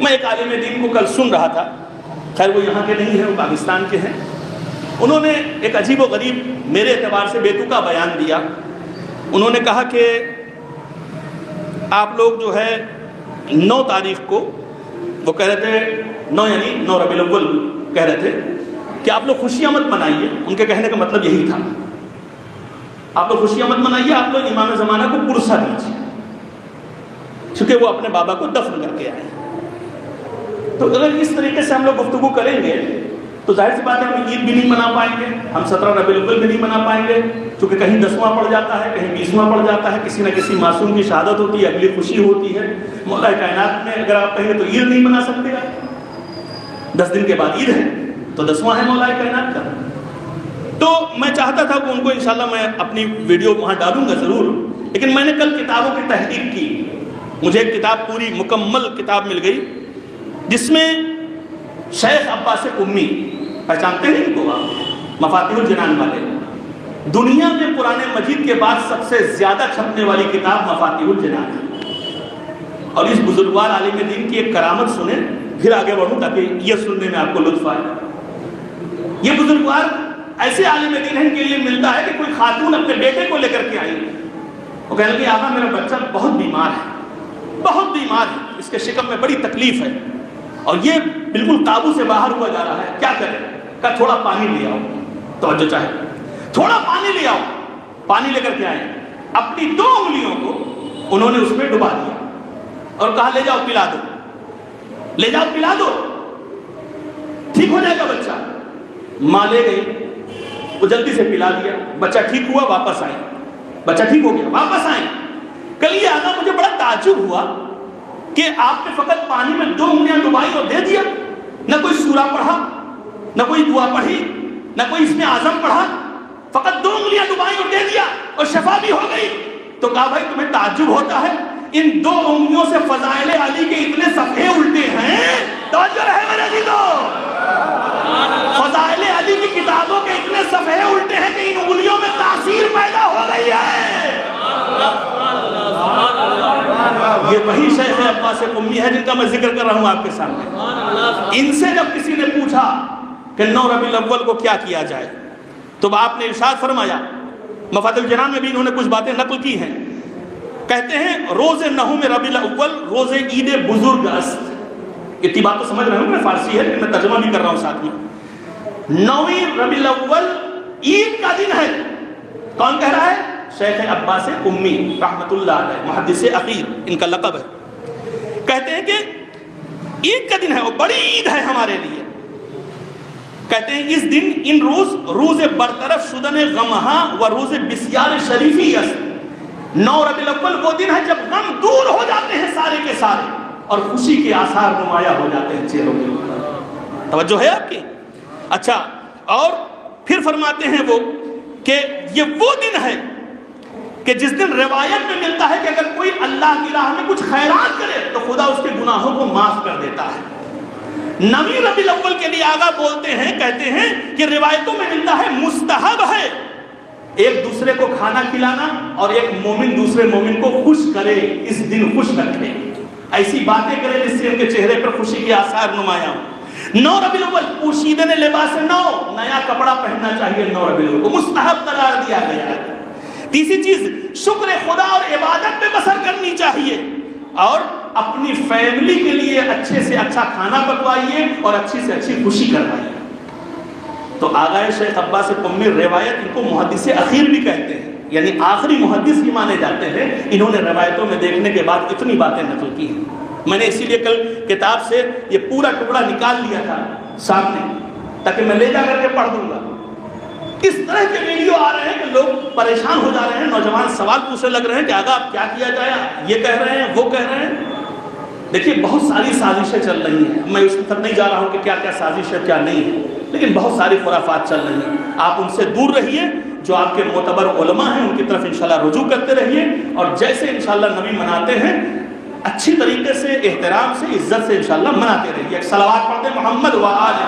میں ایک عالم دین کو کل سن رہا تھا، خیر وہ یہاں کے نہیں ہیں، وہ پاکستان کے ہیں. انہوں نے ایک عجیب و غریب میرے اعتبار سے بیتوقع بیان دیا. انہوں نے کہا کہ آپ لوگ جو ہے 9 تاریخ کو، وہ کہہ رہے تھے 9 یعنی 9 ربیع الاول کہہ رہے تھے کہ آپ لوگ خوشیاں مت منائیے. ان کے کہنے کا مطلب یہی تھا، آپ لوگ خوشیاں مت منائیے، آپ لوگ امام زمانہ کو پرسہ دیجیے، چونکہ وہ اپنے بابا کو دفن کر کے آئے. تو اگر اس طریقے سے ہم لوگ گفتگو کریں گے تو ظاہر سی بات ہے ہم عید بھی نہیں منا پائیں گے، ہم 17 ربیع الاول بھی نہیں منا پائیں گے، چونکہ کہیں 10واں پڑ جاتا ہے، کہیں 20واں پڑ جاتا ہے، کسی نہ کسی معصوم کی شہادت ہوتی ہے، اگلی خوشی ہوتی ہے. مولا کائنات میں اگر آپ کہیں تو عید نہیں منا سکتے آپ، 10 دن کے بعد عید ہے تو 10واں ہے مولا کائنات کا. تو میں چاہتا تھا کہ ان کو انشاءاللہ میں اپنی ویڈیو وہاں ڈالوں گا ضرور، لیکن میں نے کل کتابوں کی تحقیق کی. مجھے ایک کتاب پوری مکمل کتاب مل گئی جس میں شیخ عباس قمی، پہچانتے ہیں ان کو آپ، مفاتیح الجنان والے، دنیا میں قرآن مجید کے بعد سب سے زیادہ چھپنے والی کتاب مفاتیح الجنان ہے. اور اس بزرگوار عالم دین کی ایک کرامت سنیں، پھر آگے بڑھوں تاکہ یہ سننے میں آپ کو لطف آئے. یہ بزرگوار ایسے عالم دین ہیں ان کے لیے ملتا ہے کہ کوئی خاتون اپنے بیٹے کو لے کر کے آئی، وہ کہنے لگی آقا میرا بچہ بہت بیمار ہے، بہت بیمار ہے، اس کے شکم میں بڑی تکلیف ہے اور یہ بالکل قابو سے باہر ہوا جا رہا ہے، کیا کریں؟ کہا تھوڑا پانی لے آؤ. توجہ چاہے، تھوڑا پانی لے آؤ. پانی لے کر کے آئے، اپنی 2 انگلیوں کو انہوں نے اس میں ڈبا دیا اور کہا لے جاؤ پلا دو، لے جاؤ پلا دو، ٹھیک ہو جائے گا بچہ. ماں لے گئی، وہ جلدی سے پلا دیا، بچہ ٹھیک ہوا، واپس آئے، بچہ ٹھیک ہو گیا، واپس آئے. کل یہ آگا مجھے بڑا تعجب ہوا کہ آپ نے فقط پانی میں 2 انگلیاں ڈبائی اور دے دیا، نہ کوئی سورہ پڑھا، نہ کوئی دعا پڑھی، نہ کوئی اسم اعظم پڑھا، فقط 2 انگلیاں ڈبائی اور دے دیا اور شفا بھی ہو گئی. تو کہا بھائی تمہیں تعجب ہوتا ہے؟ ان 2 انگلیوں سے فضائل علی کے اتنے صفحے الٹے ہیں. توجہ رہے میرے عزیزو، فضائل علی کی کتابوں کے اتنے صفحے الٹے ہیں کہ ان انگلیوں میں تاثیر پیدا ہو گئی ہے. یہ وہی شیخ عباس قمی ہے جن کا میں ذکر کر رہا ہوں آپ کے سامنے. ان سے جب کسی نے پوچھا کہ 9 ربیع الاول کو کیا کیا جائے تو آپ نے ارشاد فرمایا، مفاتیح الجنان میں بھی انہوں نے کچھ باتیں نقل کی ہیں. کہتے ہیں روز 9 ربیع الاول روز عید بزرگ است. اتنی بات تو سمجھ رہے ہوں، میں فارسی ہے میں ترجمہ بھی کر رہا ہوں ساتھ میں. 9 ربیع الاول عید کا دن ہے. کون کہہ رہا ہے؟ شیخ عباس قمی رحمت اللہ علیہ، محدث اخیر ان کا لقب ہے. کہتے ہیں کہ عید کا دن ہے، وہ بڑی عید ہے ہمارے لیے. کہتے ہیں اس دن ان روز برطرف شدن غمہا و روز بسیار شریفی است. 9 ربیع الاول وہ دن ہے جب غم دور ہو جاتے ہیں سارے کے سارے اور خوشی کے آثار نمایاں ہو جاتے ہیں چہروں کے اوپر. توجہ ہے آپ کی؟ اچھا، اور پھر فرماتے ہیں وہ کہ یہ وہ دن ہے کہ جس دن روایت میں ملتا ہے کہ اگر کوئی اللہ کی راہ میں کچھ خیرات کرے تو خدا اس کے گناہوں کو معاف کر دیتا ہے. 9 ربیع الاول کے لیے آگا بولتے ہیں، کہتے ہیں کہ روایتوں میں ملتا ہے مستحب ہے ایک دوسرے کو کھانا کھلانا اور ایک مومن دوسرے مومن کو خوش کرے، اس دن خوش رکھے، ایسی باتیں کرے جس سے ان کے چہرے پر خوشی کے آثار نمایاں ہوں. 9 ربیع الاول پوشیدن لباس نو، نیا کپڑا پہننا چاہیے 9 ربیع الاول کو، مستحب قرار دیا گیا ہے. تیسری چیز شکر خدا اور عبادت میں بسر کرنی چاہیے اور اپنی فیملی کے لیے اچھے سے اچھا کھانا پکوائیے اور اچھی سے اچھی خوشی کروائیے. تو آغائے شیخ عباس قمی روایت ان کو محدث اخیر بھی کہتے ہیں، یعنی آخری محدث ہی مانے جاتے ہیں. انہوں نے روایتوں میں دیکھنے کے بعد اتنی باتیں نقل کی ہیں. میں نے اسی لیے کل کتاب سے یہ پورا ٹکڑا نکال لیا تھا سامنے تاکہ میں لے جا کر کے پڑھ دوں گا. اس طرح کے ویڈیو آ رہے ہیں کہ لوگ پریشان ہو جا رہے ہیں، نوجوان سوال پوچھنے لگ رہے ہیں کہ آگا اب کیا کیا جائے، یہ کہہ رہے ہیں وہ کہہ رہے ہیں. دیکھیے بہت ساری سازشیں چل رہی ہیں، میں اس تک نہیں جا رہا ہوں کہ کیا کیا سازش ہے کیا نہیں ہے، لیکن بہت ساری خرافات چل رہی ہیں. آپ ان سے دور رہیے، جو آپ کے معتبر علماء ہیں ان کی طرف انشاءاللہ رجوع کرتے رہیے اور جیسے انشاءاللہ نبی مناتے ہیں اچھی طریقے سے، احترام سے، عزت سے انشاءاللہ مناتے رہیے. ایک صلوات پڑھتے محمد و آلہ